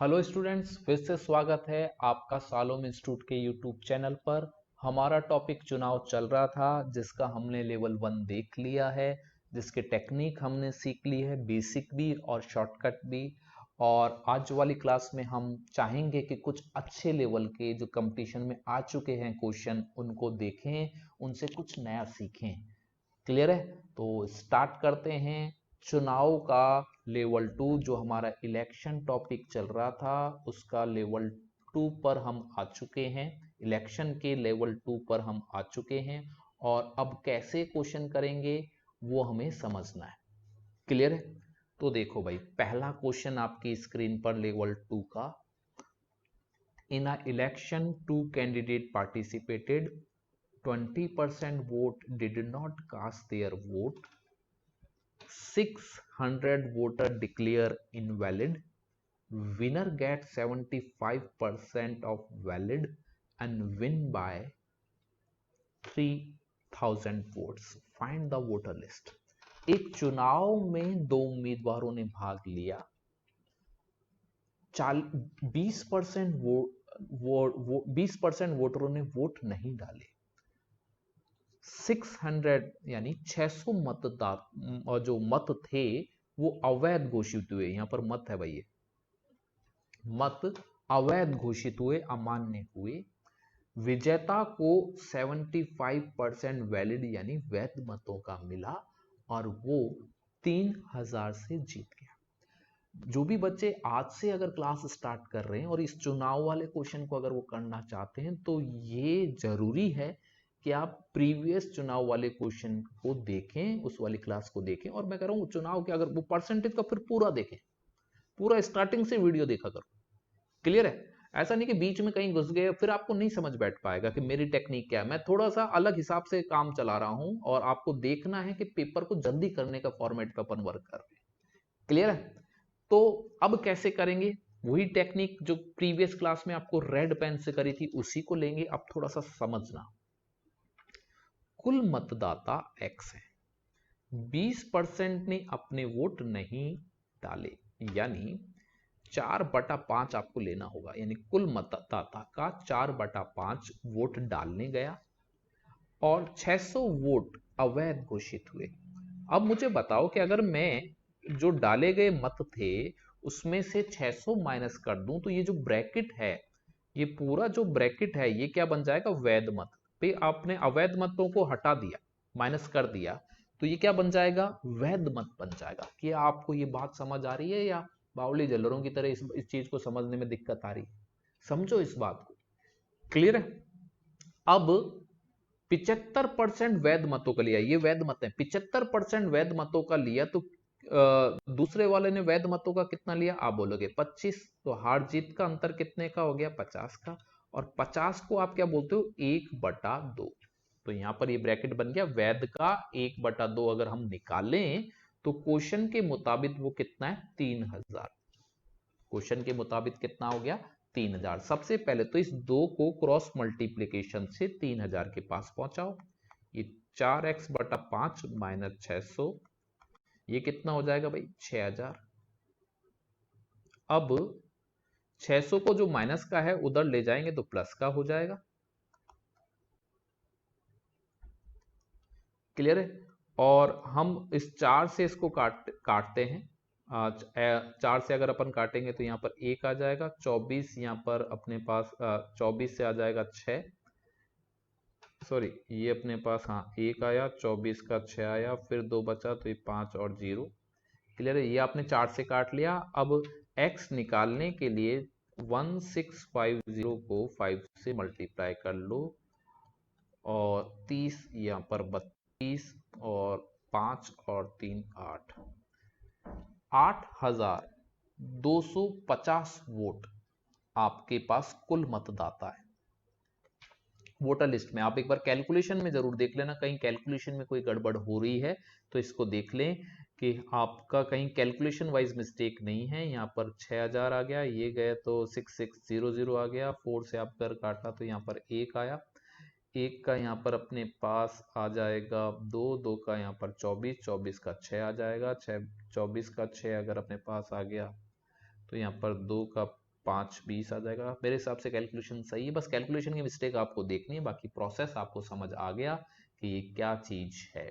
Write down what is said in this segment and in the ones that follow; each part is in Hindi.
हेलो स्टूडेंट्स, फिर से स्वागत है आपका सालोम इंस्टीट्यूट के यूट्यूब चैनल पर। हमारा टॉपिक चुनाव चल रहा था, जिसका हमने लेवल 1 देख लिया है, जिसके टेक्निक हमने सीख ली है, बेसिक भी और शॉर्टकट भी। और आज वाली क्लास में हम चाहेंगे कि कुछ अच्छे लेवल के जो कंपटीशन में आ चुके हैं क्वेश्चन उनको देखें, उनसे कुछ नया सीखें। क्लियर है? तो स्टार्ट करते हैं। चुनाव का लेवल 2 जो हमारा इलेक्शन टॉपिक चल रहा था, उसका लेवल 2 पर हम आ चुके हैं। इलेक्शन के लेवल 2 पर हम आ चुके हैं और अब कैसे क्वेश्चन करेंगे वो हमें समझना है। क्लियर है? तो देखो भाई, पहला क्वेश्चन आपकी स्क्रीन पर लेवल 2 का। In a election 2 candidate participated, 20% vote did not cast their vote, 600 voter declare invalid, winner gets 75% of valid and win by 3000 votes. Find the voter list. एक चुनाव में दो उम्मीदवारों ने भाग लिया, 20% 20% वोटरों ने वोट नहीं डाले, 600 यानी 600 मतदाता जो मत थे वो अवैध घोषित हुए। यहां पर मत है भाई, ये मत अवैध घोषित हुए, अमान्य हुए। विजेता को 75% वैलिड यानी वैध मतों का मिला और वो 3000 से जीत गया। जो भी बच्चे आज से अगर क्लास स्टार्ट कर रहे हैं और इस चुनाव वाले क्वेश्चन को अगर वो करना चाहते हैं, तो ये जरूरी है कि आप प्रीवियस चुनाव वाले क्वेश्चन को देखें, उस वाली क्लास को देखें। और मैं कह रहा हूं चुनाव के अगर वो परसेंटेज का फिर पूरा देखें, पूरा स्टार्टिंग से वीडियो देखा करो। क्लियर है? ऐसा नहीं कि बीच में कहीं घुस गए, फिर आपको नहीं समझ बैठ पाएगा कि मेरी टेक्निक क्या है। मैं थोड़ा सा अलग हिसाब से काम चला रहा हूं और आपको देखना है कि पेपर को जल्दी करने का फॉर्मेट पे अपन वर्क कर रहे हैं। क्लियर है? तो अब कैसे करेंगे? वही टेक्निक जो प्रीवियस क्लास में आपको रेड पेन से करी थी उसी को लेंगे। अब थोड़ा सा समझना। कुल मतदाता x है, 20% ने अपने वोट नहीं डाले, यानी 4/5 आपको लेना होगा। यानी कुल मतदाता का 4/5 वोट डालने गया और 600 वोट अवैध घोषित हुए। अब मुझे बताओ कि अगर मैं जो डाले गए मत थे उसमें से 600 माइनस कर दूं, तो ये जो ब्रैकेट है, ये पूरा जो ब्रैकेट है, ये क्या बन जाएगा? वैध मत। पे आपने अवैध मतों को हटा दिया, माइनस कर दिया, तो ये क्या बन जाएगा? वैध मत बन जाएगा। क्या आपको ये बात समझ आ रही है या बावली जलरों की तरह इस चीज को समझने में दिक्कत आ रही है? समझो इस बात को। क्लियर है? अब 75% वैध मतों का लिया, ये वैध मत है, 75% वैध मतों का लिया, तो दूसरे वाले ने वैध मतों का कितना लिया? आप बोलोगे 25। तो हार जीत का अंतर कितने का हो गया? 50 का। और 50 को आप क्या बोलते हो? 1/2। तो यहां पर ये ब्रैकेट बन गया वैध का 1/2। अगर हम निकालें तो क्वेश्चन के मुताबिक वो कितना है? 3000। क्वेश्चन के मुताबिक कितना हो गया? 3000। सबसे पहले तो इस 2 को क्रॉस मल्टीप्लीकेशन से 3000 के पास पहुंचाओ। ये 4x/5 माइनस 600, ये कितना हो जाएगा भाई? 6000। अब 600 को जो माइनस का है उधर ले जाएंगे तो प्लस का हो जाएगा। क्लियर है? और हम इस 4 से इसको काटते हैं। 4 से अगर अपन काटेंगे तो यहाँ पर 1 आ जाएगा, 24 यहाँ पर अपने पास 24 से आ जाएगा 6, सॉरी ये अपने पास, हाँ 1 आया, 24 का 6 आया, फिर 2 बचा तो ये 5 और 0। क्लियर है? ये आपने 4 से काट लिया। अब x निकालने के लिए 1650 को 5 से मल्टीप्लाई कर लो और 30 यहाँ पर 32 और 5 और 3 8, 8250 वोट आपके पास कुल मतदाता है वोटर लिस्ट में। आप एक बार कैलकुलेशन में जरूर देख लेना, कहीं कैलकुलेशन में कोई गड़बड़ हो रही है तो इसको देख लें कि आपका कहीं कैलकुलेशन वाइज मिस्टेक नहीं है। यहाँ पर 6000 आ गया, ये गए तो 6600 आ गया, 4 से आप कर काटा तो यहाँ पर 1 आया, 1 का यहाँ पर अपने पास आ जाएगा 2, 2 का यहाँ पर 24, 24 का 6 आ जाएगा, 24 का 6 अगर अपने पास आ गया तो यहाँ पर 2 का 5 20 आ जाएगा। मेरे हिसाब से कैलकुलेशन सही है, बस कैलकुलेशन की मिस्टेक आपको देखनी है, बाकी प्रोसेस आपको समझ आ गया कि ये क्या चीज है।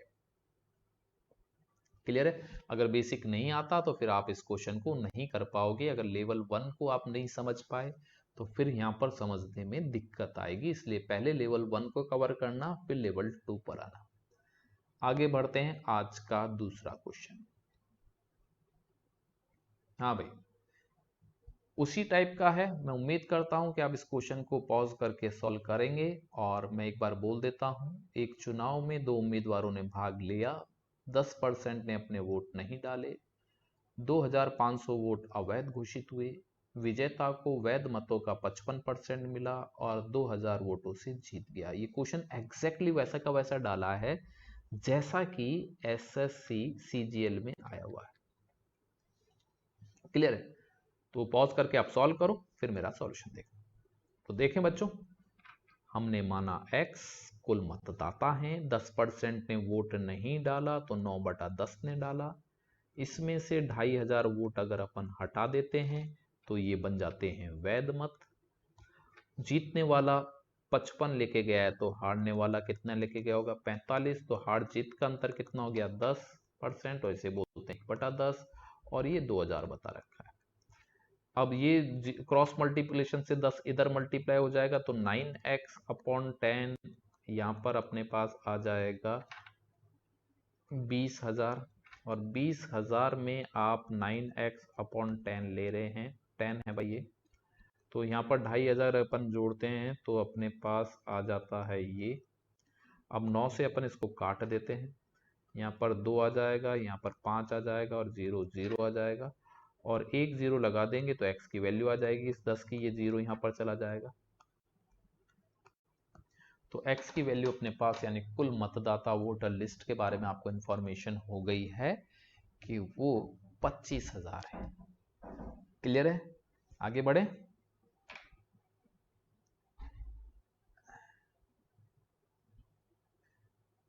क्लियर है? अगर बेसिक नहीं आता तो फिर आप इस क्वेश्चन को नहीं कर पाओगे। अगर लेवल 1 को आप नहीं समझ पाए तो फिर यहाँ पर समझने में दिक्कत आएगी, इसलिए पहले लेवल 1 को कवर करना, फिर लेवल 2 पर आना। आगे बढ़ते हैं, आज का दूसरा क्वेश्चन। हाँ भाई, उसी टाइप का है। मैं उम्मीद करता हूं कि आप इस क्वेश्चन को पॉज करके सॉल्व करेंगे। और मैं एक बार बोल देता हूं, एक चुनाव में 2 उम्मीदवारों ने भाग लिया, 10% ने अपने वोट नहीं डाले, 2500 वोट अवैध घोषित हुए, विजेता को वैध मतों का 55% मिला और 2000 वोटों से जीत गया। ये क्वेश्चन एग्जैक्टली वैसा का वैसा डाला है जैसा कि एसएससी सीजीएल में आया हुआ है। क्लियर है? तो पॉज करके आप सॉल्व करो, फिर मेरा सॉल्यूशन देखो। तो देखें बच्चों, हमने माना x कुल मतदाता हैं, 10% ने वोट नहीं डाला तो 9/10 ने डाला। इसमें से 2500 वोट अगर अपन हटा देते हैं तो ये बन जाते हैं वैध मत। जीतने वाला 55 लेके गया है तो हारने वाला कितना लेके गया होगा? 45। तो हार जीत का अंतर कितना हो गया? 10%, और इसे बोलते हैं 1/10, और ये 2000 बता रखा है। अब ये क्रॉस मल्टीप्लिकेशन से 10 इधर मल्टीप्लाई हो जाएगा तो 9x/10 यहाँ पर अपने पास आ जाएगा 20,000, और 20,000 में आप 9x/10 ले रहे हैं, 10 है भाई ये, तो यहाँ पर 2500 अपन जोड़ते हैं तो अपने पास आ जाता है ये। अब 9 से अपन इसको काट देते हैं, यहाँ पर 2 आ जाएगा, यहाँ पर 5 आ जाएगा और 0 0 आ जाएगा, और 1 0 लगा देंगे तो x की वैल्यू आ जाएगी इस 10 की, ये 0 यहाँ पर चला जाएगा। तो x की वैल्यू अपने पास, यानी कुल मतदाता वोटर लिस्ट के बारे में आपको इंफॉर्मेशन हो गई है कि वो 25,000 है। क्लियर है? आगे बढ़े।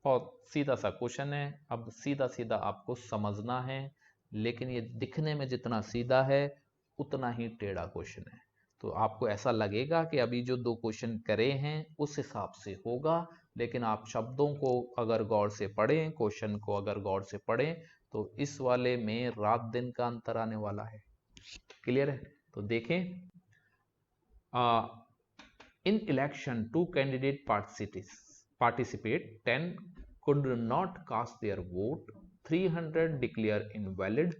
और सीधा सा क्वेश्चन है, अब सीधा सीधा आपको समझना है, लेकिन ये दिखने में जितना सीधा है उतना ही टेढ़ा क्वेश्चन है। तो आपको ऐसा लगेगा कि अभी जो 2 क्वेश्चन करे हैं उस हिसाब से होगा, लेकिन आप शब्दों को अगर गौर से पढ़ें, क्वेश्चन को अगर गौर से पढ़ें, तो इस वाले में रात दिन का अंतर आने वाला है। क्लियर है? तो देखें, इन election 2 candidate participate, 10 could not cast their vote, 300 declare invalid,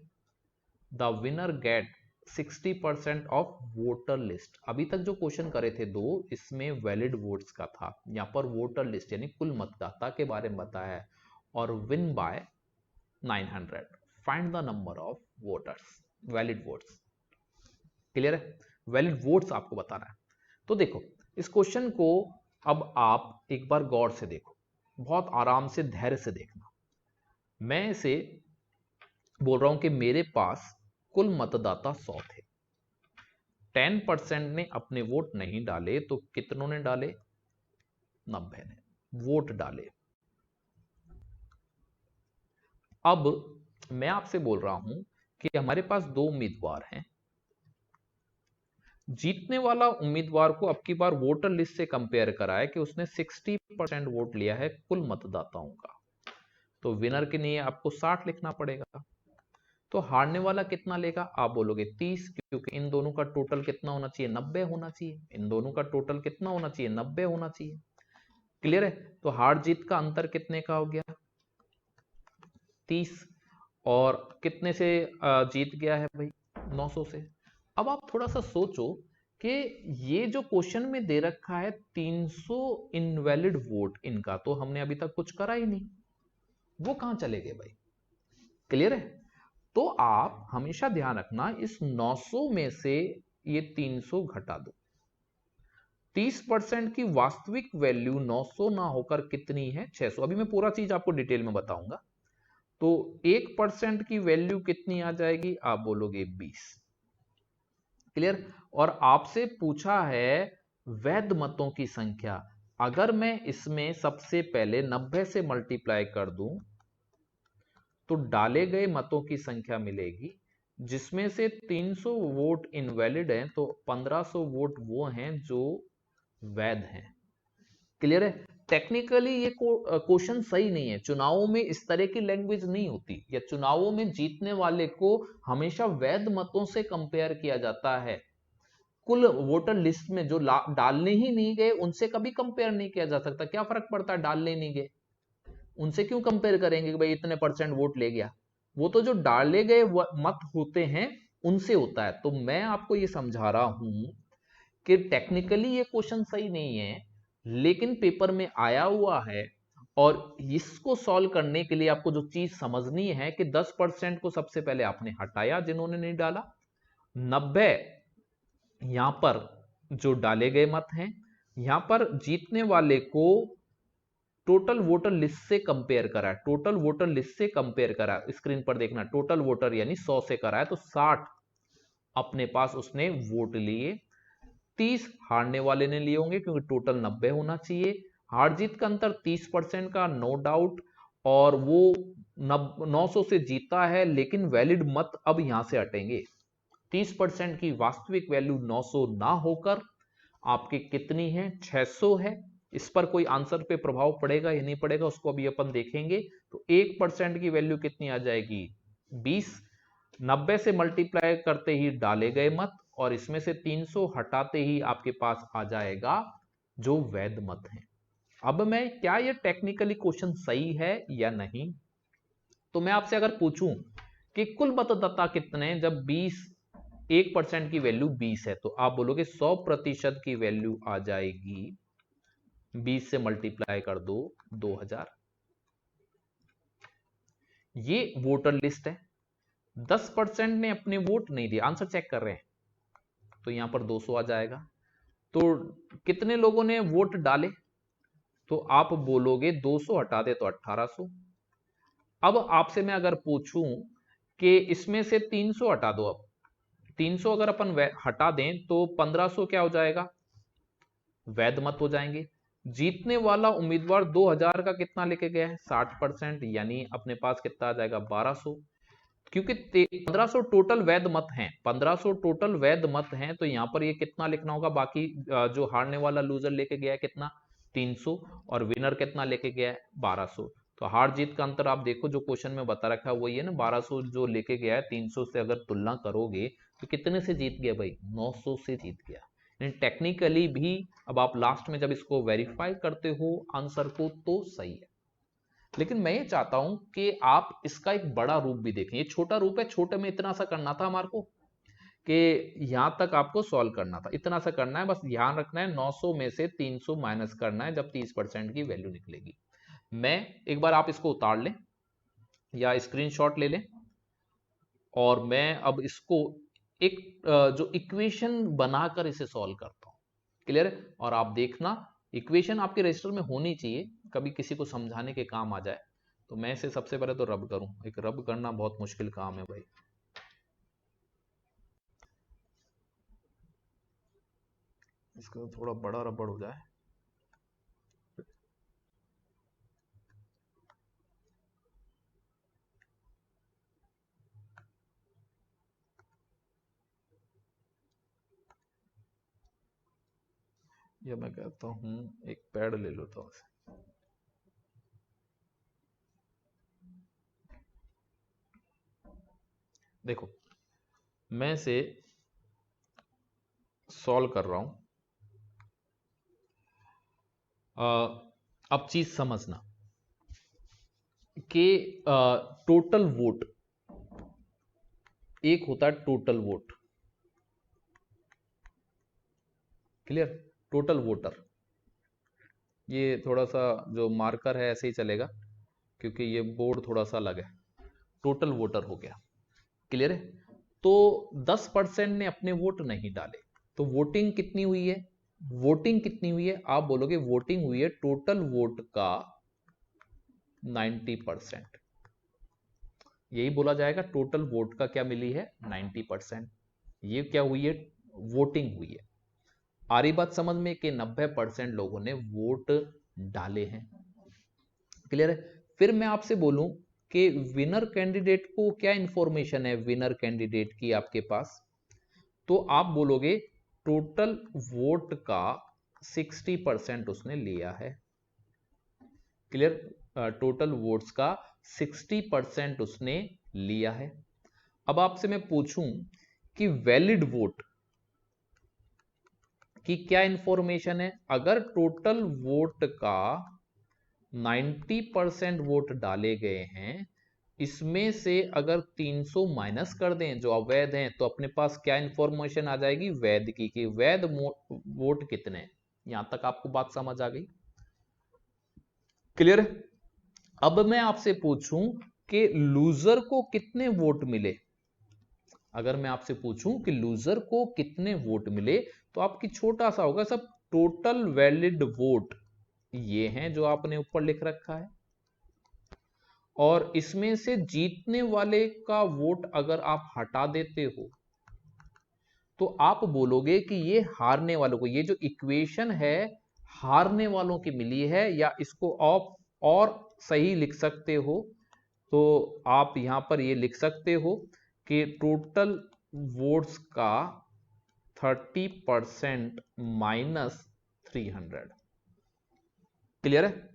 the winner get 60% of voter list. अभी तक जो क्वेश्चन करे थे 2, इसमें वैलिड वोट्स का था, यहाँ पर वोटर लिस्ट यानी कुल मतदाता के बारे में बताया है, और win bye 900, find the number of voters, valid votes. Clear है? वैलिड वोट्स आपको बताना है। तो देखो, इस क्वेश्चन को अब आप एक बार गौर से देखो, बहुत आराम से धैर्य से देखना। मैं इसे बोल रहा हूं कि मेरे पास कुल मतदाता 100 थे, 10% ने अपने वोट नहीं डाले तो कितनों ने डाले? 90 ने वोट डाले। अब मैं आपसे बोल रहा हूं कि हमारे पास 2 उम्मीदवार हैं, जीतने वाला उम्मीदवार को अब की बार वोटर लिस्ट से कंपेयर कराए कि उसने 60% वोट लिया है कुल मतदाताओं का, तो विनर के लिए आपको 60 लिखना पड़ेगा। तो हारने वाला कितना लेगा? आप बोलोगे 30, क्योंकि इन दोनों का टोटल कितना होना चाहिए? 90 होना चाहिए। इन दोनों का टोटल कितना होना चाहिए? 90 होना चाहिए। क्लियर है? तो हार जीत का अंतर कितने का हो गया? 30, और कितने से जीत गया है भाई? 900 से। अब आप थोड़ा सा सोचो कि ये जो क्वेश्चन में दे रखा है 300 इनवैलिड वोट इनका, तो हमने अभी तक कुछ करा ही नहीं, वो कहां चले गए भाई? क्लियर है? तो आप हमेशा ध्यान रखना, इस 900 में से ये 300 घटा दो। 30% की वास्तविक वैल्यू 900 ना होकर कितनी है? 600। अभी मैं पूरा चीज आपको डिटेल में बताऊंगा। तो 1% की वैल्यू कितनी आ जाएगी? आप बोलोगे 20। क्लियर? और आपसे पूछा है वैध मतों की संख्या। अगर मैं इसमें सबसे पहले 90 से मल्टीप्लाई कर दूं तो डाले गए मतों की संख्या मिलेगी जिसमें से 300 वोट इनवैलिड हैं, तो 1500 वोट वो हैं जो वैध हैं। क्लियर है? टेक्निकली ये क्वेश्चन सही नहीं है। चुनावों में इस तरह की लैंग्वेज नहीं होती, या चुनावों में जीतने वाले को हमेशा वैध मतों से कंपेयर किया जाता है। कुल वोटर लिस्ट में जो डालने ही नहीं गए उनसे कभी कंपेयर नहीं किया जा सकता। क्या फर्क पड़ता है डालने नहीं गए, उनसे क्यों कंपेयर करेंगे कि भाई इतने परसेंट वोट ले गया। वो तो जो डाले गए मत होते हैं उनसे होता है। तो मैं आपको ये समझा रहा हूं कि टेक्निकली ये क्वेश्चन सही नहीं है, लेकिन पेपर में आया हुआ है। और इसको सॉल्व करने के लिए आपको जो चीज समझनी है कि 10% को सबसे पहले आपने हटाया जिन्होंने नहीं डाला, 90 यहां पर जो डाले गए मत हैं, यहां पर जीतने वाले को टोटल वोटर लिस्ट से कंपेयर करा। टोटल वोटर लिस्ट से कंपेयर करा, स्क्रीन पर देखना, टोटल वोटर यानी 100 से कराया तो 60 अपने पास उसने वोट लिए, 30 हारने वाले ने लिए होंगे क्योंकि टोटल 90 होना चाहिए। हार जीत का अंतर 30% का, नो डाउट। और वो 900 से जीता है, लेकिन वैलिड मत अब यहां से हटेंगे। 30% की वास्तविक वैल्यू 900 ना होकर आपके कितनी है, 600 है। इस पर कोई आंसर पे प्रभाव पड़ेगा या नहीं पड़ेगा उसको अभी अपन देखेंगे। तो 1% की वैल्यू कितनी आ जाएगी, 20। 90 से मल्टीप्लाई करते ही डाले गए मत, और इसमें से 300 हटाते ही आपके पास आ जाएगा जो वैध मत है। अब मैं क्या ये टेक्निकली क्वेश्चन सही है या नहीं, तो मैं आपसे अगर पूछूं कि कुल मतदाता कितने, जब 1% की वैल्यू 20 है, तो आप बोलोगे 100% की वैल्यू आ जाएगी 20 से मल्टीप्लाई कर दो 2000। ये वोटर लिस्ट है। 10% ने अपने वोट नहीं दिए, आंसर चेक कर रहे हैं, तो यहां पर 200 आ जाएगा। तो कितने लोगों ने वोट डाले, तो आप बोलोगे 200 हटा दे तो 1800। अब आपसे मैं अगर पूछूं कि इसमें से 300 हटा दो, अब 300 अगर अपन हटा दें तो 1500 क्या हो जाएगा, वैध मत हो जाएंगे। जीतने वाला उम्मीदवार 2000 का कितना लेके गया है, 60%, यानी अपने पास कितना आ जाएगा, 1200। क्योंकि 1500 टोटल वैध मत हैं, 1500 टोटल वैध मत हैं, तो यहां पर ये कितना लिखना होगा, बाकी जो हारने वाला लूजर लेके गया है कितना, 300, और विनर कितना लेके गया है, 1200। तो हार जीत का अंतर आप देखो, जो क्वेश्चन में बता रखा है वही है ना, 1200 जो लेके गया है 300 से अगर तुलना करोगे तो कितने से जीत गया भाई, 900 से जीत गया। टेक्निकली भी अब आप लास्ट में जब इसको वेरीफाई करते हो आंसर को तो सही है। लेकिन मैं ये चाहता हूं कि आप इसका एक बड़ा रूप भी देखें। ये छोटा रूप है, छोटे में इतना सा करना था हमारे को कि यहां तक आपको सॉल्व करना था, इतना सा करना है, बस ध्यान रखना है 900 में से 300 माइनस करना है जब 30% की वैल्यू निकलेगी। मैं एक बार आप इसको उतार लें या स्क्रीनशॉट ले लें, और मैं अब इसको एक जो इक्वेशन बनाकर इसे सॉल्व करता हूं। क्लियर है? और आप देखना इक्वेशन आपके रजिस्टर में होनी चाहिए, कभी किसी को समझाने के काम आ जाए। तो मैं इसे सबसे पहले तो रब करूं, एक रब करना बहुत मुश्किल काम है भाई। इसका थोड़ा बड़ा रबड़ हो जाए। या मैं कहता हूं एक पैड ले लेता हूं। देखो मैं इसे सॉल्व कर रहा हूं। अब चीज समझना कि टोटल वोट, एक होता है total vote, clear, total voter. ये थोड़ा सा जो मार्कर है ऐसे ही चलेगा क्योंकि ये बोर्ड थोड़ा सा अलग है। टोटल वोटर हो गया, क्लियर है। तो 10% ने अपने वोट नहीं डाले, तो वोटिंग कितनी हुई है, वोटिंग कितनी हुई है, आप बोलोगे वोटिंग हुई है टोटल वोट का 90%। यही बोला जाएगा, टोटल वोट का क्या मिली है, 90%। ये क्या हुई है, वोटिंग हुई है। आ रही बात समझ में कि 90% लोगों ने वोट डाले हैं, क्लियर है। फिर मैं आपसे बोलूं कि विनर कैंडिडेट को क्या इंफॉर्मेशन है विनर कैंडिडेट की आपके पास, तो आप बोलोगे टोटल वोट का 60% उसने लिया है। क्लियर? टोटल वोट्स का 60% उसने लिया है। अब आपसे मैं पूछूं कि वैलिड वोट की क्या इंफॉर्मेशन है। अगर टोटल वोट का 90% वोट डाले गए हैं, इसमें से अगर 300 माइनस कर दें जो अवैध हैं, तो अपने पास क्या इंफॉर्मेशन आ जाएगी वैध की, कि वैध वोट कितने हैं। यहां तक आपको बात समझ आ गई? क्लियर? अब मैं आपसे पूछूं कि लूजर को कितने वोट मिले। अगर मैं आपसे पूछूं कि लूजर को कितने वोट मिले, तो आपकी छोटा सा होगा सब टोटल वैलिड वोट ये हैं जो आपने ऊपर लिख रखा है, और इसमें से जीतने वाले का वोट अगर आप हटा देते हो, तो आप बोलोगे कि ये हारने वालों को, ये जो इक्वेशन है हारने वालों की मिली है। या इसको आप और सही लिख सकते हो, तो आप यहां पर ये लिख सकते हो कि टोटल वोट्स का 30% माइनस 300। क्लियर है?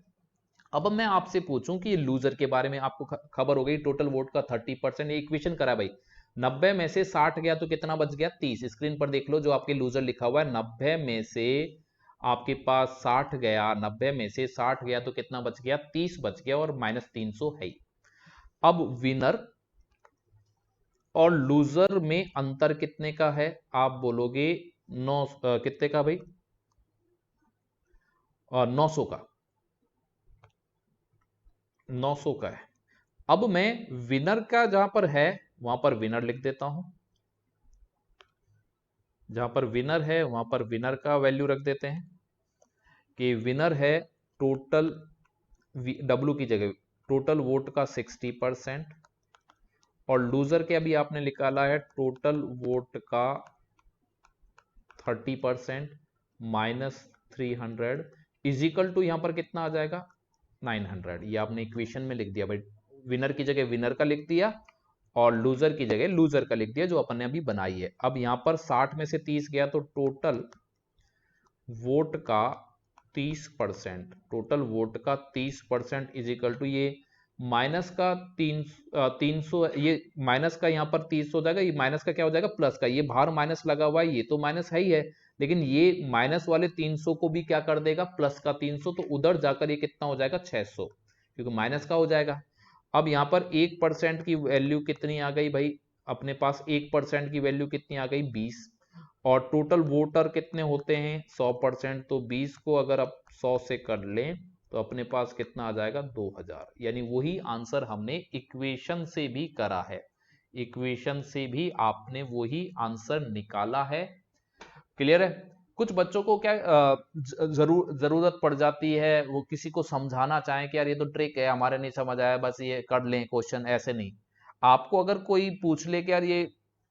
अब मैं आपसे पूछूं कि लूजर के बारे में आपको खबर हो गई, टोटल वोट का 30%, इक्वेशन करा भाई। 90 में से 60 गया तो कितना बच गया? 30। स्क्रीन पर देख लो जो आपके लूजर लिखा हुआ है, 90 में से आपके पास 60 गया, 90 में से 60 गया तो कितना बच गया? 30 बच गया, और माइनस 300 है। अब विनर और लूजर में अंतर कितने का है? आप बोलोगे 9 कितने का भाई? 900 का। 900 का है। अब मैं विनर का जहां पर है वहां पर विनर लिख देता हूं, जहां पर विनर है वहां पर विनर का वैल्यू रख देते हैं कि विनर है टोटल डब्ल्यू की जगह टोटल वोट का 60%, और लूजर के अभी आपने निकाला है टोटल वोट का 30% माइनस 300 इजिकल टू यहां पर कितना आ जाएगा? 900। ये आपने इक्वेशन में लिख दिया भाई, विनर की जगह विनर का लिख दिया और लूजर की जगह लूजर का लिख दिया जो अपन ने अभी बनाई है। अब यहां पर 60 में से 30 गया तो टोटल वोट का 30%, टोटल वोट का 30% इज इक्वल टू ये माइनस का 300, ये माइनस का यहाँ पर 30 हो जाएगा, ये माइनस का क्या हो जाएगा? प्लस का। ये बाहर माइनस लगा हुआ है, ये तो माइनस है ही है, लेकिन ये माइनस वाले 300 को भी क्या कर देगा? प्लस का 300, तो उधर जाकर ये कितना हो जाएगा? 600, क्योंकि माइनस का हो जाएगा। अब यहाँ पर 1% की वैल्यू कितनी आ गई भाई? अपने पास 1% की वैल्यू कितनी आ गई? 20। और टोटल वोटर कितने होते हैं? 100%, तो 20 को अगर आप 100 से कर लें तो अपने पास कितना आ जाएगा? 2000। यानी वही आंसर हमने इक्वेशन से भी करा है, इक्वेशन से भी आपने वही आंसर निकाला है। क्लियर है? कुछ बच्चों को क्या जरूरत पड़ जाती है, वो किसी को समझाना चाहें कि यार ये तो ट्रिक है, हमारे नहीं समझ आया, बस ये कर लें क्वेश्चन। ऐसे नहीं, आपको अगर कोई पूछ ले कि यार ये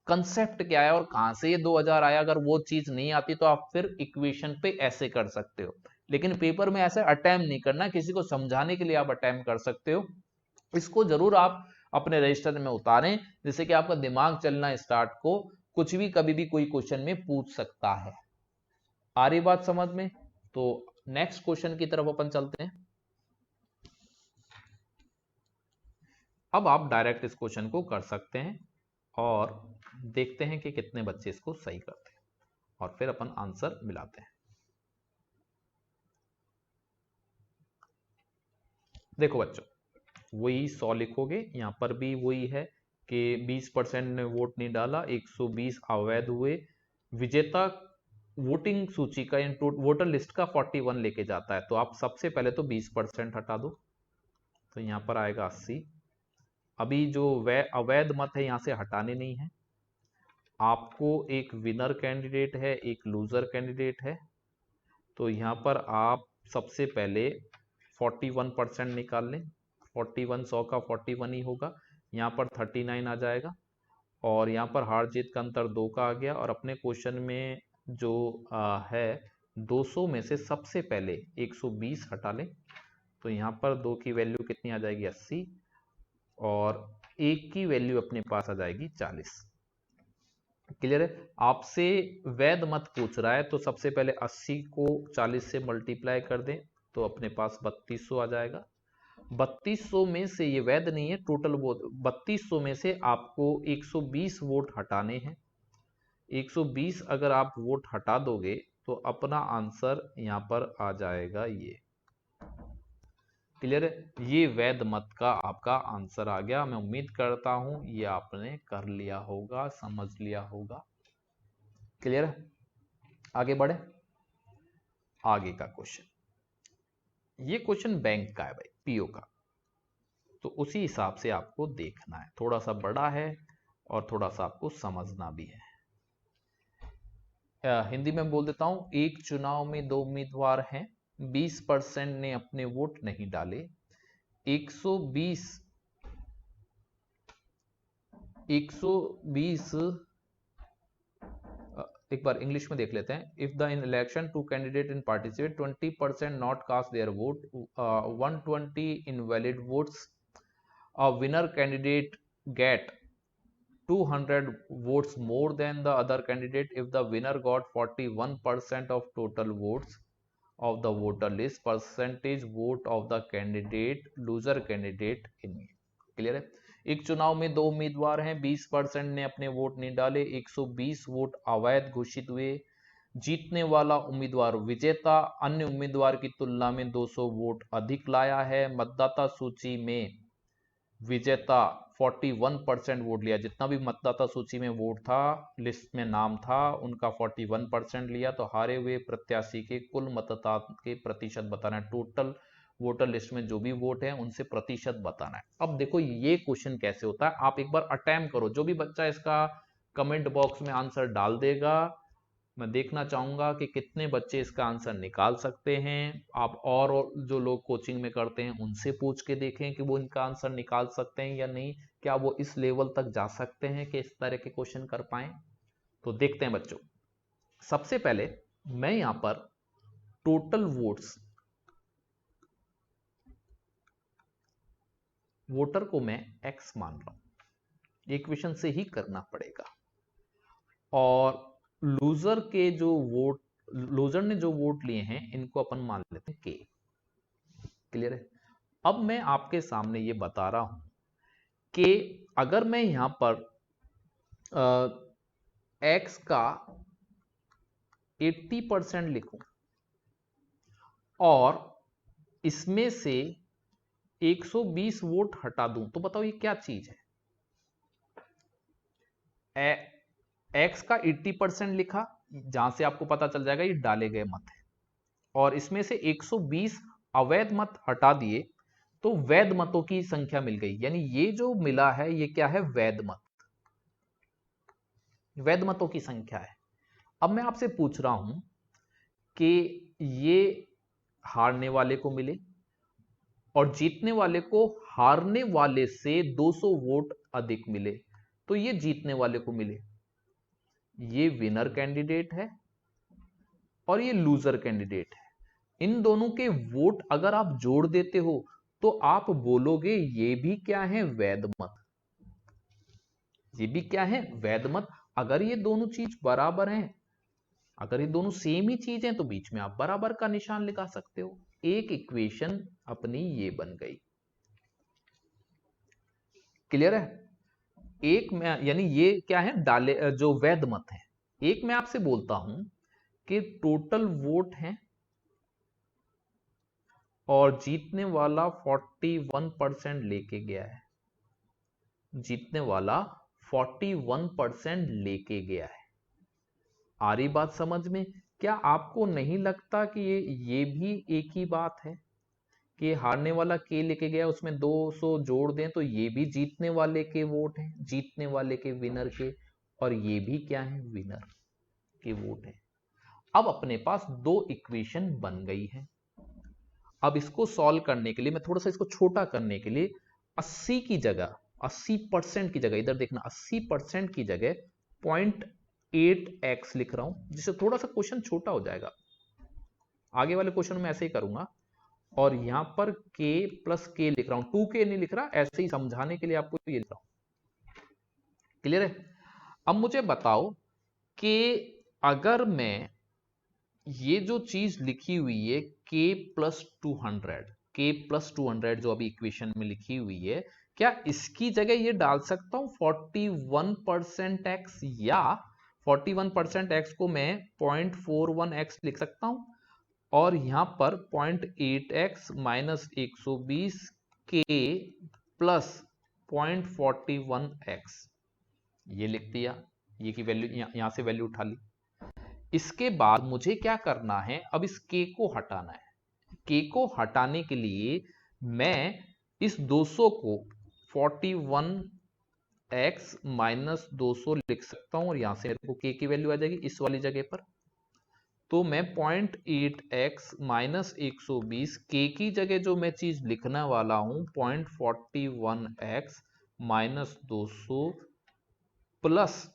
कंसेप्ट क्या है और कहां से ये 2000 आया, अगर वो चीज नहीं आती तो आप फिर इक्वेशन पे ऐसे कर सकते हो, लेकिन पेपर में ऐसे अटेम्प्ट नहीं करना। किसी को समझाने के लिए आप अटेम्प्ट कर सकते हो, इसको जरूर आप अपने रजिस्टर में उतारें, जिससे कि आपका दिमाग चलना स्टार्ट को, कुछ भी कभी भी कोई क्वेश्चन में पूछ सकता है। आ रही बात समझ में? तो नेक्स्ट क्वेश्चन की तरफ अपन चलते हैं। अब आप डायरेक्ट इस क्वेश्चन को कर सकते हैं और देखते हैं कि कितने बच्चे इसको सही करते हैं, और फिर अपन आंसर मिलाते हैं। देखो बच्चों, वही 100 लिखोगे, यहां पर भी वही है कि 20% ने वोट नहीं डाला, 120 अवैध हुए। विजेता वोटिंग सूची का वोटर लिस्ट का 41 लेके जाता है, तो आप सबसे पहले तो 20% हटा दो, तो यहां पर आएगा 80। अभी जो अवैध मत है यहां से हटाने नहीं है। आपको एक विनर कैंडिडेट है, एक लूजर कैंडिडेट है, तो यहां पर आप सबसे पहले 41% निकाल लें। 41 100 का 41 ही होगा, यहाँ पर 39 आ जाएगा, और यहाँ पर हार जीत का अंतर 2 का आ गया। और अपने क्वेश्चन में जो है 200 में से सबसे पहले 120 हटा लें, तो यहाँ पर 2 की वैल्यू कितनी आ जाएगी? 80। और एक की वैल्यू अपने पास आ जाएगी 40। क्लियर है? आपसे वैध मत पूछ रहा है तो सबसे पहले 80 को 40 से मल्टीप्लाई कर दें तो अपने पास 3200 आ जाएगा। 3200 में से, ये वैध नहीं है, टोटल वोट 3200 में से आपको 120 वोट हटाने हैं। 120 अगर आप वोट हटा दोगे तो अपना आंसर यहां पर आ जाएगा ये। क्लियर है? ये वैध मत का आपका आंसर आ गया। मैं उम्मीद करता हूं ये आपने कर लिया होगा, समझ लिया होगा। क्लियर है? आगे बढ़े। आगे का क्वेश्चन, ये क्वेश्चन बैंक का है भाई, पीओ का, तो उसी हिसाब से आपको देखना है। थोड़ा सा बड़ा है और थोड़ा सा आपको समझना भी है। हिंदी में बोल देता हूं। एक चुनाव में दो उम्मीदवार हैं, 20% ने अपने वोट नहीं डाले। 120 एक बार इंग्लिश में देख लेते हैं। If the in election two candidate in participate 20% not cast their vote, 120 invalid votes, a winner candidate get 200 votes more than the other candidate if the winner got 41% of total votes of the voter list, percentage vote of the candidate loser candidate in। Clear है? एक चुनाव में दो उम्मीदवार हैं, 20% ने अपने वोट नहीं डाले, 120 वोट अवैध घोषित हुए। जीतने वाला उम्मीदवार विजेता अन्य उम्मीदवार की तुलना में 200 वोट अधिक लाया है। मतदाता सूची में विजेता 41% वोट लिया। जितना भी मतदाता सूची में वोट था, लिस्ट में नाम था, उनका 41% लिया। तो हारे हुए प्रत्याशी के कुल मतदाता के प्रतिशत बताना है। टोटल वोटर लिस्ट में जो भी वोट है उनसे प्रतिशत बताना है। अब देखो ये क्वेश्चन कैसे होता है, आप एक बार अटेम्प्ट करो। जो भी बच्चा इसका कमेंट बॉक्स में आंसर डाल देगा, मैं देखना चाहूंगा कि कितने बच्चे इसका आंसर निकाल सकते हैं। आप और जो लोग कोचिंग में करते हैं उनसे पूछ के देखें कि वो इनका आंसर निकाल सकते हैं या नहीं, क्या वो इस लेवल तक जा सकते हैं कि इस तरह के क्वेश्चन कर पाए। तो देखते हैं बच्चों। सबसे पहले मैं यहां पर टोटल वोट्स, वोटर को मैं एक्स मान रहा हूं, इक्वेशन से ही करना पड़ेगा। और लूजर के जो वोट, लूजर ने जो वोट लिए हैं इनको अपन मान लेते हैं के। क्लियर है? अब मैं आपके सामने ये बता रहा हूं कि अगर मैं यहां पर एक्स का 80% लिखूं और इसमें से 120 वोट हटा दूं, तो बताओ ये क्या चीज है। एक्स का 80% लिखा, जहां से आपको पता चल जाएगा ये डाले गए मत है, और इसमें से 120 अवैध मत हटा दिए तो वैध मतों की संख्या मिल गई। यानी ये जो मिला है ये क्या है, वैध मत, वैध मतों की संख्या है। अब मैं आपसे पूछ रहा हूं कि ये हारने वाले को मिले और जीतने वाले को हारने वाले से 200 वोट अधिक मिले, तो ये जीतने वाले को मिले। ये विनर कैंडिडेट है और ये लूजर कैंडिडेट है। इन दोनों के वोट अगर आप जोड़ देते हो तो आप बोलोगे ये भी क्या है, वैध मत। ये भी क्या है, वैध मत। अगर ये दोनों चीज बराबर हैं, अगर ये दोनों सेम ही चीज हैं, तो बीच में आप बराबर का निशान लगा सकते हो। एक इक्वेशन अपनी ये बन गई। क्लियर है? एक में यानी ये क्या है, डाले जो वैध मत है। एक मैं आपसे बोलता हूं कि टोटल वोट है और जीतने वाला 41% लेके गया है, जीतने वाला 41% लेके गया है। आ रही बात समझ में? क्या आपको नहीं लगता कि ये भी एक ही बात है कि हारने वाला के लेके गया, उसमें 200 जोड़ दें तो ये भी जीतने वाले के वोट हैं, जीतने वाले के विनर के, और ये भी क्या है, विनर के वोट हैं। अब अपने पास दो इक्वेशन बन गई है। अब इसको सॉल्व करने के लिए, मैं थोड़ा सा इसको छोटा करने के लिए 80 की जगह, 80% की जगह, इधर देखना, 80% की जगह 0.8x लिख रहा हूं, जिससे थोड़ा सा क्वेश्चन छोटा हो जाएगा। आगे वाले क्वेश्चन में ऐसे ही करूंगा। और यहां पर k प्लस k लिख रहा हूं, 2k नहीं लिख रहा, ऐसे ही समझाने के लिए आपको ये लिख रहा हूं। क्लियर है? अब मुझे बताओ कि अगर मैं ये जो चीज लिखी हुई है k प्लस 200, k प्लस 200 जो अभी इक्वेशन में लिखी हुई है, क्या इसकी जगह ये डाल सकता हूं 41% x, या 41% x को मैं 0.41x लिख सकता हूं, और यहां पर 0.8x minus 120 k plus 0.41x ये लिख दिया। ये की वैल्यू यहां से वैल्यू उठा ली। इसके बाद मुझे क्या करना है, अब इस k को हटाना है। k को हटाने के लिए मैं इस 200 को 41x माइनस 200 लिख सकता हूं, और यहां से मेरे को k की वैल्यू आ जाएगी इस वाली जगह पर। तो मैं 0.8x माइनस 120 k की जगह जो मैं चीज लिखने वाला हूं 0.41x माइनस 200 प्लस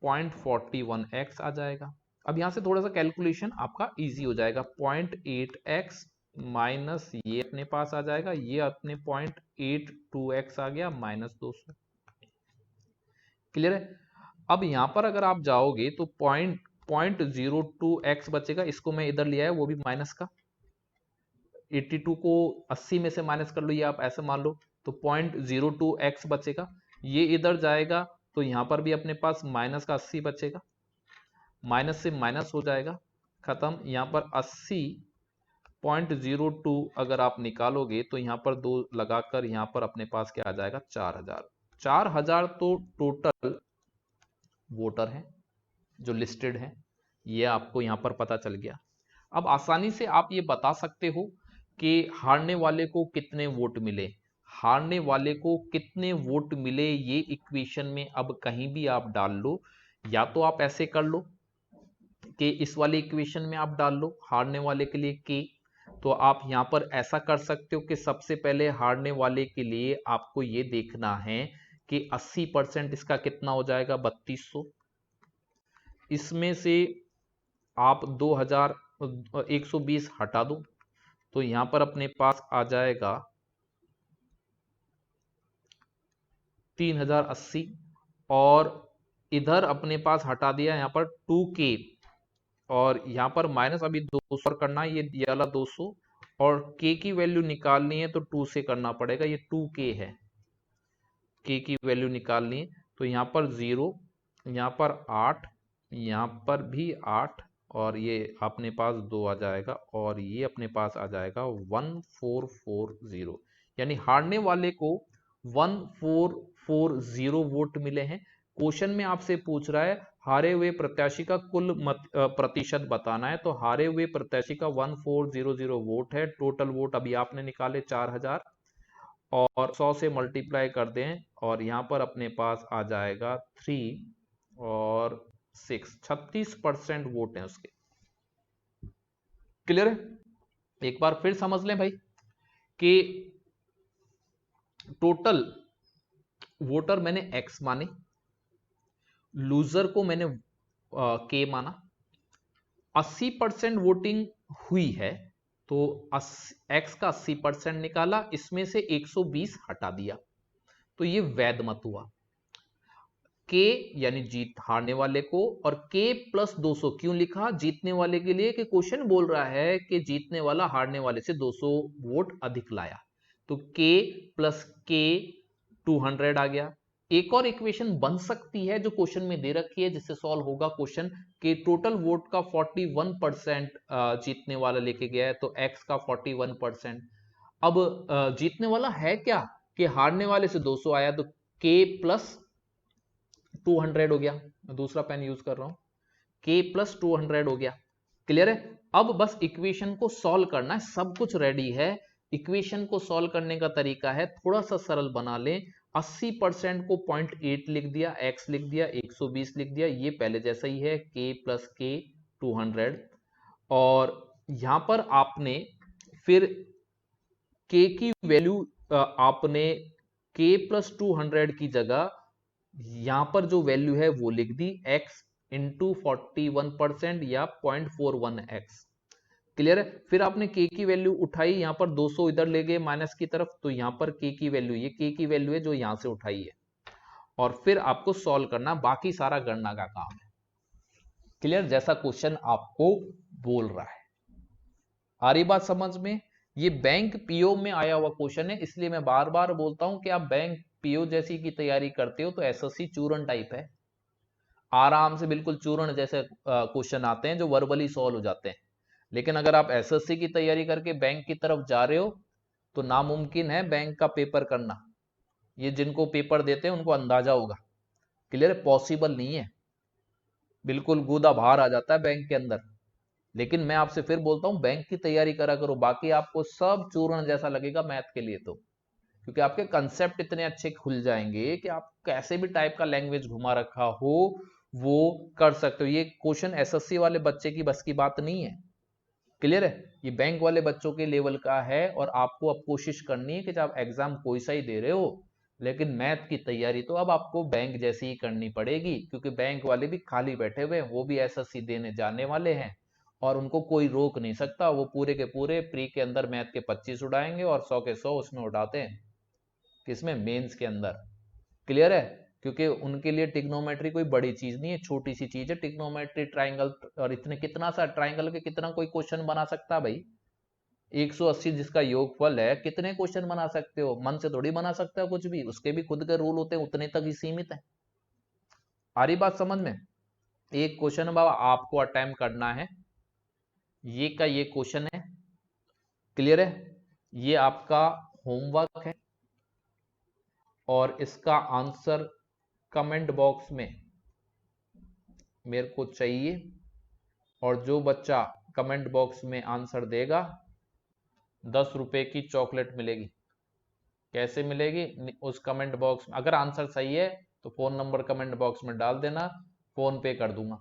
0.41x आ जाएगा। अब यहां से थोड़ा सा कैलकुलेशन आपका इजी हो जाएगा। 0.8x माइनस ये अपने पास आ जाएगा, ये अपने 0.82x आ गया माइनस 200। क्लियर है? अब यहां पर अगर आप जाओगे तो 0.02x बचेगा, इसको मैं इधर लिया है वो भी माइनस का। 82 को 80 में से माइनस कर लो, ये आप ऐसे मान लो, तो 0.02x बचेगा। ये इधर जाएगा तो यहां पर भी अपने पास माइनस का 80 बचेगा, माइनस से माइनस हो जाएगा, खत्म। यहां पर 80.02 अगर आप निकालोगे तो यहां पर 2 लगाकर यहां पर अपने पास क्या आ जाएगा 4000। 4000 तो टोटल वोटर हैं जो लिस्टेड हैं, ये आपको यहां पर पता चल गया। अब आसानी से आप ये बता सकते हो कि हारने वाले को कितने वोट मिले। हारने वाले को कितने वोट मिले ये इक्वेशन में अब कहीं भी आप डाल लो, या तो आप ऐसे कर लो कि इस वाले इक्वेशन में आप डाल लो हारने वाले के लिए k, तो आप यहां पर ऐसा कर सकते हो कि सबसे पहले हारने वाले के लिए आपको ये देखना है कि 80% इसका कितना हो जाएगा 3200, इसमें से आप 2120 हटा दो तो यहां पर अपने पास आ जाएगा 3080, और इधर अपने पास हटा दिया यहां पर 2k, और यहां पर माइनस अभी 200 करना है, ये वाला 200, और k की वैल्यू निकालनी है तो 2 से करना पड़ेगा, ये 2k है। k की वैल्यू निकालनी है तो यहां पर 0, यहां पर 8, यहां पर भी 8, और ये अपने पास 2 आ जाएगा, और ये अपने पास आ जाएगा 1440। यानी हारने वाले को 1440 वोट मिले हैं। क्वेश्चन में आपसे पूछ रहा है हारे हुए प्रत्याशी का कुल प्रतिशत बताना है, तो हारे हुए प्रत्याशी का 1400 वोट है। टोटल वोट अभी आपने निकाले 4000, और 100 से मल्टीप्लाई कर दें और यहां पर अपने पास आ जाएगा 3 और 6, 36% वोट है उसके। क्लियर है? एक बार फिर समझ लें भाई कि टोटल वोटर मैंने x माने, लूजर को मैंने k माना, 80% वोटिंग हुई है तो x का 80% निकाला, इसमें से 120 हटा दिया, तो ये वैध मत हुआ। k यानी जीत हारने वाले को, और k प्लस 200 क्यों लिखा जीतने वाले के लिए, कि क्वेश्चन बोल रहा है कि जीतने वाला हारने वाले से 200 वोट अधिक लाया, तो k प्लस k 200 आ गया। एक और इक्वेशन बन सकती है जो क्वेश्चन में दे रखी है, जिससे सॉल्व होगा क्वेश्चन कि टोटल वोट का 41% जीतने वाला लेके गया है, तो x का 41%। अब जीतने वाला है क्या, कि हारने वाले से 200 आया, तो k प्लस 200 हो गया। मैं दूसरा पेन यूज कर रहा हूं, k प्लस 200 हो गया। क्लियर है? अब बस इक्वेशन को सॉल्व करना है, सब कुछ रेडी है। इक्वेशन को सॉल्व करने का तरीका है थोड़ा सा सरल बना लें। 80% को 0.8 लिख दिया, x लिख दिया, 120 लिख दिया, ये पहले जैसा ही है, k प्लस k 200, और यहां पर आपने फिर k की वैल्यू आपने k प्लस 200 की जगह यहां पर जो वैल्यू है वो लिख दी, x इंटू 41% या 0.41x। क्लियर है। फिर आपने k की वैल्यू उठाई, यहाँ पर 200 इधर ले गए माइनस की तरफ, तो यहाँ पर k की वैल्यू, ये k की वैल्यू है जो यहाँ से उठाई है, और फिर आपको सॉल्व करना, बाकी सारा गणना का काम है। क्लियर, जैसा क्वेश्चन आपको बोल रहा है। आ रही बात समझ में? ये बैंक पीओ में आया हुआ क्वेश्चन है, इसलिए मैं बार बार बोलता हूं कि आप बैंक पीओ जैसी की तैयारी करते हो तो एसएससी चूरन टाइप है, आराम से बिल्कुल चूरन जैसे क्वेश्चन आते हैं जो वर्बली सॉल्व हो जाते हैं। लेकिन अगर आप एसएससी की तैयारी करके बैंक की तरफ जा रहे हो तो नामुमकिन है बैंक का पेपर करना। ये जिनको पेपर देते हैं उनको अंदाजा होगा। क्लियर है, पॉसिबल नहीं है, बिल्कुल गूदा बाहर आ जाता है बैंक के अंदर। लेकिन मैं आपसे फिर बोलता हूं बैंक की तैयारी करा करो, बाकी आपको सब चूर्ण जैसा लगेगा मैथ के लिए, तो क्योंकि आपके कंसेप्ट इतने अच्छे खुल जाएंगे कि आप कैसे भी टाइप का लैंग्वेज घुमा रखा हो वो कर सकते हो। ये क्वेश्चन एसएससी वाले बच्चे की बस की बात नहीं है। क्लियर है, ये बैंक वाले बच्चों के लेवल का है, और आपको अब कोशिश करनी है कि जब एग्जाम कोई सा ही दे रहे हो, लेकिन मैथ की तैयारी तो अब आपको बैंक जैसी ही करनी पड़ेगी, क्योंकि बैंक वाले भी खाली बैठे हुए हैं, वो भी एसएससी देने जाने वाले हैं, और उनको कोई रोक नहीं सकता। वो पूरे के पूरे प्री के अंदर मैथ के 25 उड़ाएंगे और 100 के 100 उसमें उड़ाते हैं, किसमें, मेंस के अंदर। क्लियर है, क्योंकि उनके लिए टिग्नोमेट्री कोई बड़ी चीज नहीं है, छोटी सी चीज है टिग्नोमेट्री, ट्राइंगल, और इतने कितना सा ट्राइंगल के कितना कोई क्वेश्चन बना सकता है भाई? 180 जिसका योगफल है, कितने क्वेश्चन बना सकते हो? मन से थोड़ी बना सकते हो कुछ भी, उसके भी खुद के रूल होते हैं, उतने तक ही सीमित है। आ रही बात समझ में? एक क्वेश्चन बाबा आपको अटेम्प्ट करना है, ये का ये क्वेश्चन है। क्लियर है, ये आपका होमवर्क है, और इसका आंसर कमेंट बॉक्स में मेरे को चाहिए, और जो बच्चा कमेंट बॉक्स में आंसर देगा 10 रुपए की चॉकलेट मिलेगी। कैसे मिलेगी? उस कमेंट बॉक्स में अगर आंसर सही है तो फोन नंबर कमेंट बॉक्स में डाल देना, फोन पे कर दूंगा।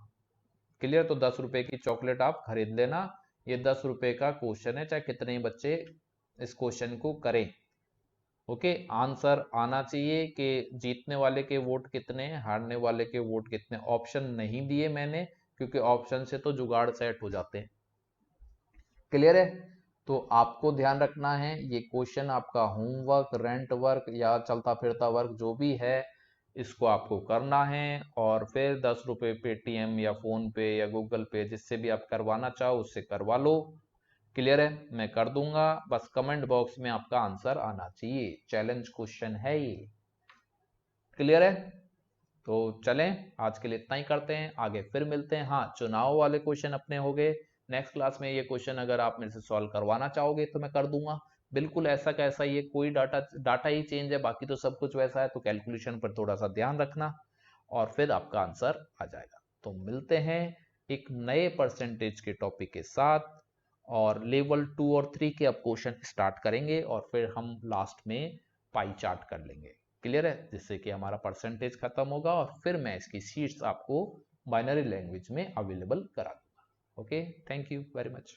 क्लियर, तो 10 रुपए की चॉकलेट आप खरीद लेना। ये 10 रुपए का क्वेश्चन है, चाहे कितने ही बच्चे इस क्वेश्चन को करें। ओके, आंसर आना चाहिए कि जीतने वाले के वोट कितने हैं, हारने वाले के वोट कितने। ऑप्शन नहीं दिए मैंने, क्योंकि ऑप्शन से तो जुगाड़ सेट हो जाते हैं। क्लियर है, तो आपको ध्यान रखना है, ये क्वेश्चन आपका होमवर्क, रेंट वर्क या चलता फिरता वर्क जो भी है, इसको आपको करना है, और फिर 10 रुपए पेटीएम या फोन पे या गूगल पे जिससे भी आप करवाना चाहो उससे करवा लो। क्लियर है, मैं कर दूंगा, बस कमेंट बॉक्स में आपका आंसर आना चाहिए। चैलेंज क्वेश्चन है ये। क्लियर है, तो चलें, आज के लिए इतना ही करते हैं, आगे फिर मिलते हैं। हाँ, चुनाव वाले क्वेश्चन अपने हो गए, नेक्स्ट क्लास में ये क्वेश्चन अगर आप मेरे से सॉल्व करवाना चाहोगे तो मैं कर दूंगा, बिल्कुल ऐसा कैसा ही है, कोई डाटा ही चेंज है, बाकी तो सब कुछ वैसा है, तो कैलकुलेशन पर थोड़ा सा ध्यान रखना, और फिर आपका आंसर आ जाएगा। तो मिलते हैं एक नए परसेंटेज के टॉपिक के साथ, और लेवल 2 और 3 के अब क्वेश्चन स्टार्ट करेंगे, और फिर हम लास्ट में पाई चार्ट कर लेंगे। क्लियर है, जिससे कि हमारा परसेंटेज खत्म होगा, और फिर मैं इसकी शीट्स आपको बाइनरी लैंग्वेज में अवेलेबल करा दूंगा। Okay, thank you very much.